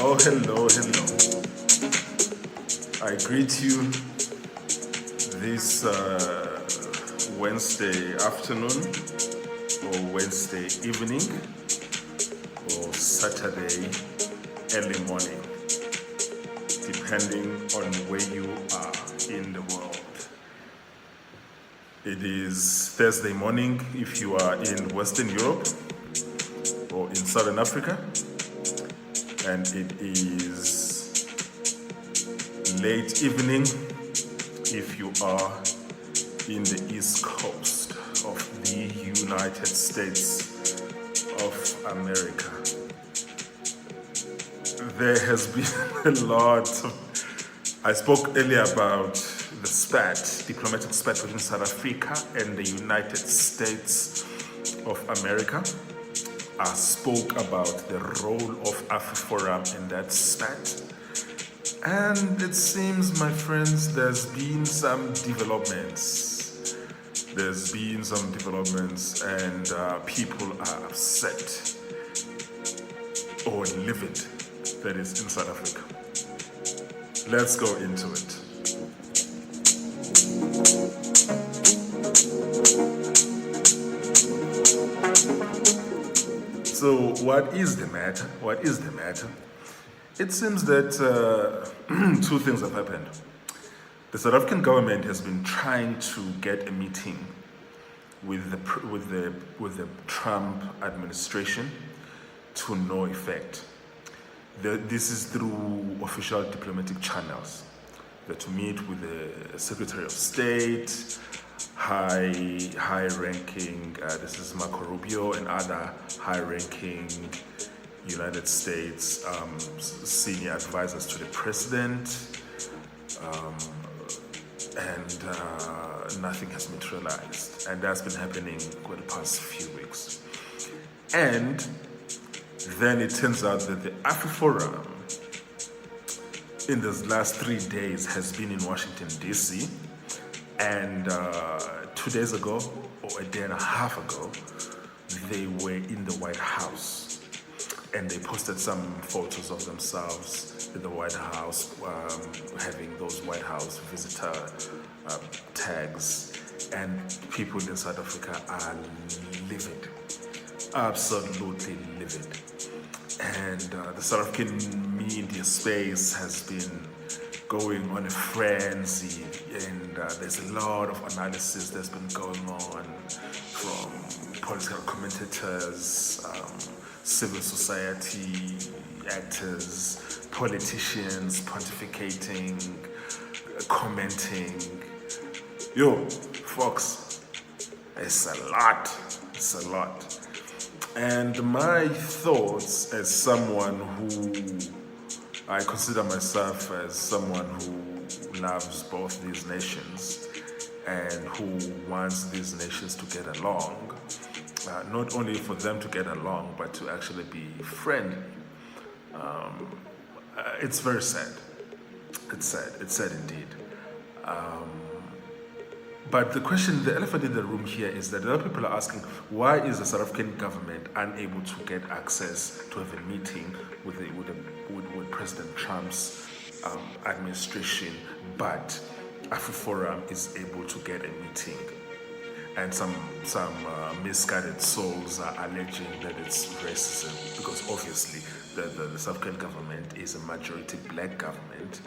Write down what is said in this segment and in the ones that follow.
Hello. I greet you this Wednesday afternoon, or Wednesday evening, or Saturday early morning, depending on where you are in the world. It is Thursday morning if you are in Western Europe or in Southern Africa, and it is late evening if you are in the East Coast of the United States of America. There has been a lot. I spoke earlier about the spat, diplomatic spat between South Africa and the United States of America. I spoke about the role of Afriforum in that spat. And it seems, my friends, there's been some developments. And people are upset or livid, that is, in South Africa. Let's go into it. So what is the matter? It seems that two things have happened. The South African government has been trying to get a meeting with the Trump administration to no effect. This is through official diplomatic channels. They're to meet with the Secretary of State, high-ranking, this is Marco Rubio, and other high-ranking United States senior advisors to the president, and nothing has materialized. And that's been happening for the past few weeks. And then it turns out that the Afriforum in the last 3 days has been in Washington, D.C., and 2 days ago, or a day and a half ago, they were in the White House. And they posted some photos of themselves in the White House, having those White House visitor tags. And people in South Africa are livid, absolutely livid. And the South African media space has been going on a frenzy, and there's a lot of analysis that's been going on from political commentators, civil society actors, politicians pontificating, commenting. Yo, folks, it's a lot. And my thoughts, as someone who I consider myself as someone who loves both these nations and who wants these nations to get along, not only for them to get along, but to actually be friendly. It's very sad. It's sad indeed. But the elephant in the room here is that a lot of people are asking, why is the South African government unable to get access to have a meeting with President Trump's administration, but Afriforum is able to get a meeting? And some misguided souls are alleging that it's racism, because obviously the South African government is a majority black government,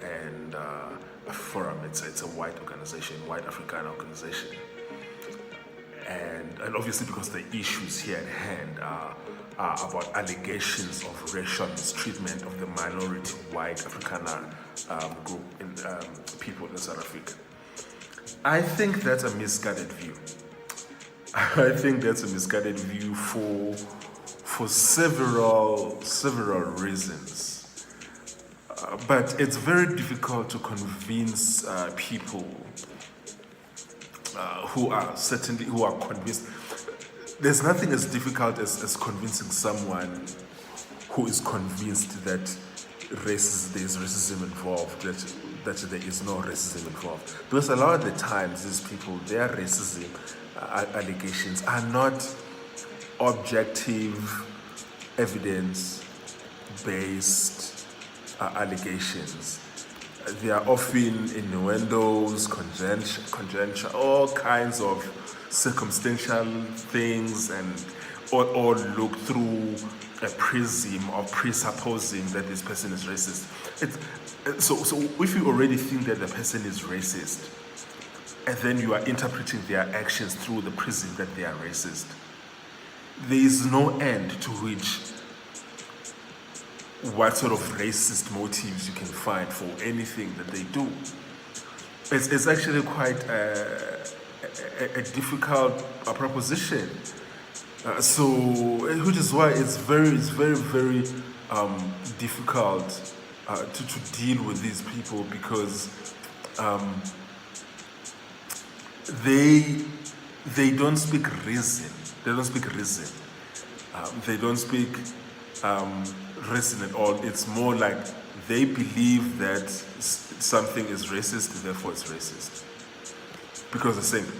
and Afriforum, it's a white organization, white African organization. And obviously because the issues here at hand are about allegations of racial mistreatment of the minority white Afrikaner group in people in South Africa. I think that's a misguided view. For several reasons. But it's very difficult to convince people who are convinced. There's nothing as difficult as convincing someone who is convinced that there is racism involved, that there is no racism involved. Because a lot of the times, these people, their racism allegations are not objective evidence-based allegations. They are often innuendos, conjecture, all kinds of circumstantial things, and all look through a prism of presupposing that this person is racist. So if you already think that the person is racist, and then you are interpreting their actions through the prism that they are racist, there is no end to what sort of racist motives you can find for anything that they do. It's actually quite a difficult proposition. Which is why it's very difficult to deal with these people, because they don't speak reason. They don't speak reason. They don't speak reason at all. It's more like they believe that something is racist, therefore it's racist. Because they're saying,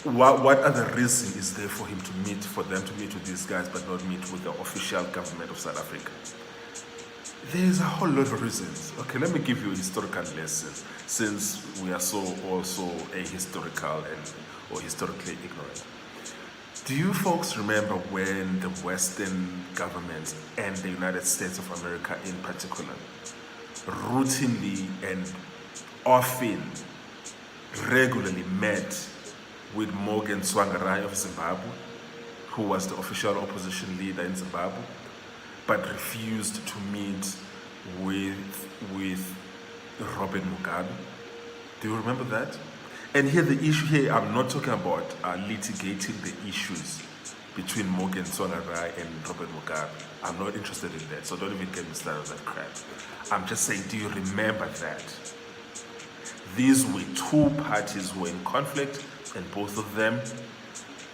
what other reason is there for them to meet with these guys, but not meet with the official government of South Africa? There's a whole lot of reasons. Okay, let me give you a historical lesson, since we are so also ahistorical or historically ignorant. Do you folks remember when the Western governments and the United States of America in particular routinely and often regularly met with Morgan Tsvangirai of Zimbabwe, who was the official opposition leader in Zimbabwe, but refused to meet with Robert Mugabe? Do you remember that? And here the issue here, I'm not talking about litigating the issues between Morgan Tsvangirai and Robert Mugabe. I'm not interested in that, so don't even get me started on that crap. I'm just saying, do you remember that? These were two parties who were in conflict, and both of them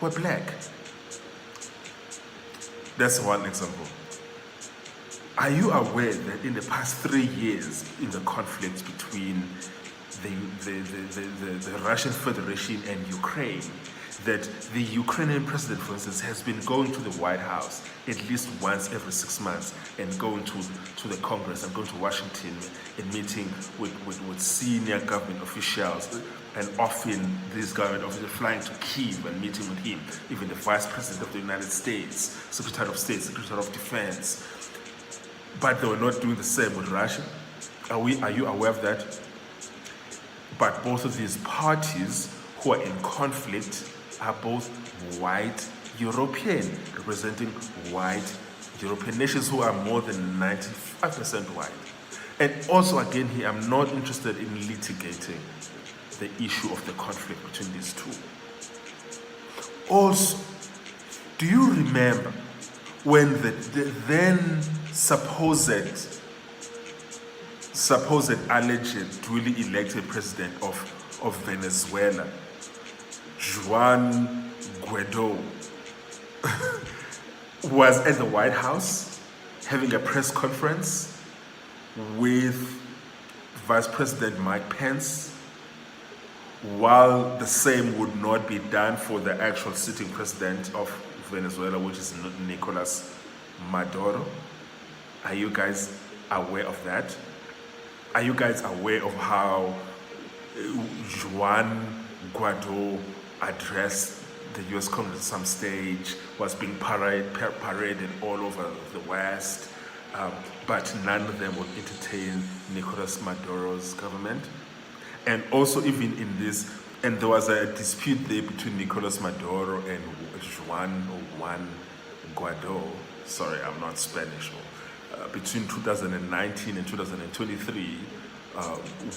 were black. That's one example. Are you aware that in the past 3 years, in the conflict between the Russian Federation and Ukraine, that the Ukrainian president, for instance, has been going to the White House at least once every 6 months, and going to the Congress and going to Washington and meeting with senior government officials, and often these government officials flying to Kyiv and meeting with him, even the Vice President of the United States, Secretary of State, Secretary of Defense. But they were not doing the same with Russia. Are you aware of that? But both of these parties who are in conflict are both white European, representing white European nations who are more than 95% white. And also, again here, I'm not interested in litigating the issue of the conflict between these two. Also, do you remember when the then supposed alleged duly elected president of Venezuela, Juan Guaido, was at the White House having a press conference with Vice President Mike Pence, while the same would not be done for the actual sitting president of Venezuela, which is Nicolas Maduro? Are you guys aware of that? Are you guys aware of how Juan Guaido addressed the U.S. Congress at some stage, was being paraded all over the West, but none of them would entertain Nicolas Maduro's government? And also, even in this, and there was a dispute there between Nicolas Maduro and Juan Guaido. Sorry, I'm not Spanish. Between 2019 and 2023,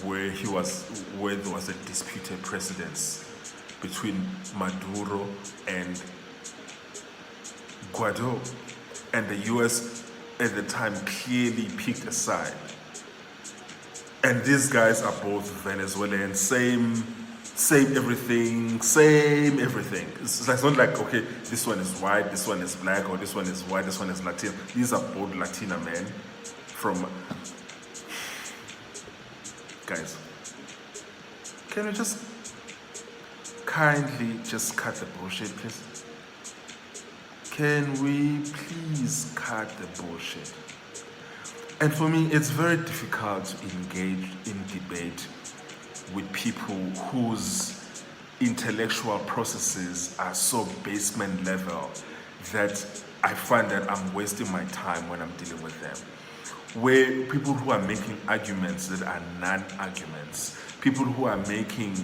where there was a disputed precedence between Maduro and Guaido, and the U.S. at the time clearly picked a side. And these guys are both Venezuelan, same everything. It's not like, okay, this one is white, this one is black, or this one is white, this one is Latin. These are both Latina men from... Guys, can we just kindly just cut the bullshit, please? can we please cut the bullshit? And for me, it's very difficult to engage in debate with people whose intellectual processes are so basement level that I find that I'm wasting my time when I'm dealing with them. Where people who are making arguments that are non-arguments, people who are making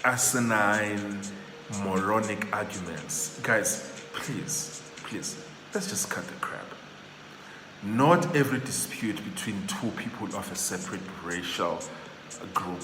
asinine, moronic arguments. Guys, please, let's just cut the crap. Not every dispute between two people of a separate racial group